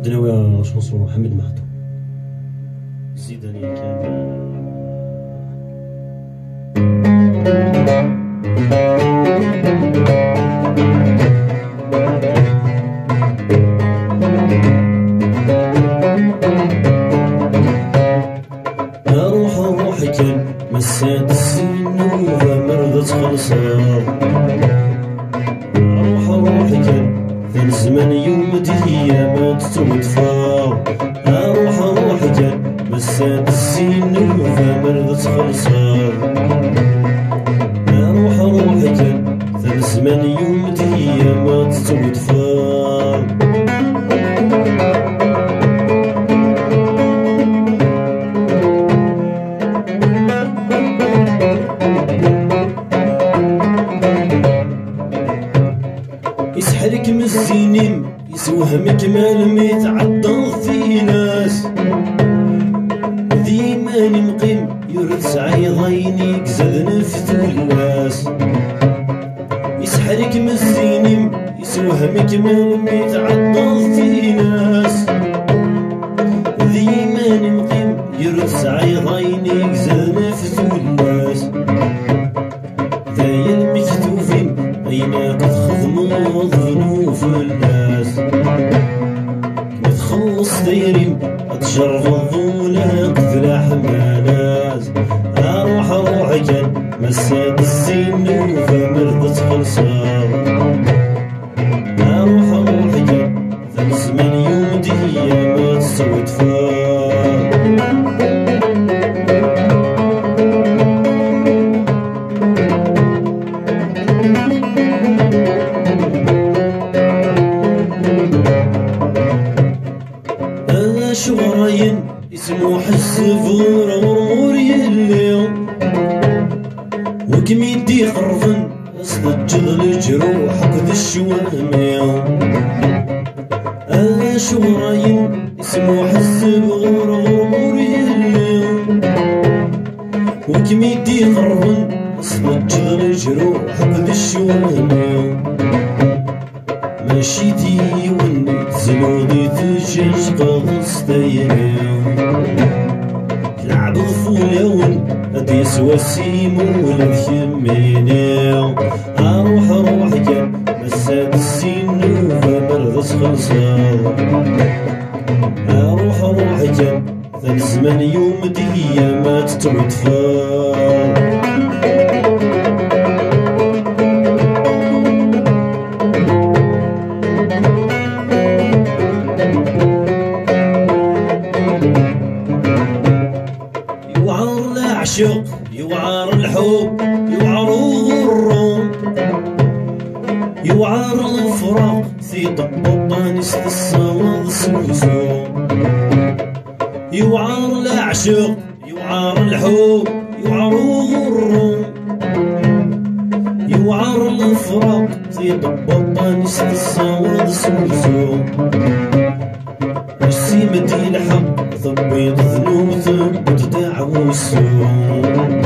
دناوي شونسون محمد مهدو زيداني كان روحي كان مسات السنين ومرضت خلصا روحي كان في الزمان يوم ديا ما تتوفى روحي كان مسات السنين ومرضت خلصا روحي كان في الزمان يوم ديا ما تتوفى يسحرك من السنين يسوهمك مال ما يتعطل في ناس ديما مقيم يرد عيضينيك زاد نفث الناس يسحرك من السنين يسوهمك مال ما يتعطل في ناس ديما مقيم يرد عيضينيك زاد نفث الناس ذايا المكتوفين أين تخدموا ظنوف الناس تخلص دايرين تجربوا لا قتل حمالاز روحي كان مسات السن وفمرضت خلصا روحي كان ثم زمان يوم ديا ما تسوي تفار شو راين اسمو حسب ورمور اليوم وكم يدي خرفن استجد الجروح قد الشوامية شو راين اسمو حسب ورمور اليوم وكم يدي خرفن استجد الجروح قد الشوامية ماشي ديوني زلودي تجيش قاضص دايرين لعب ظفولون هادي يسوى السيمون الكميني روحي كان مسات السن وفمرضت خلصا روحي كان ثان زمان يوم ديا ما تتوفى العشق يوعر الحب يوعر الغرام يوعر الفراق في طبطان الصواد سوسو يوعر العشق يوعر الحب يوعر الغرام يوعر الفراق في طبطان الصواد سوسو السيمة دي الحق ثبيت ذنوب ثبت دعوة السوء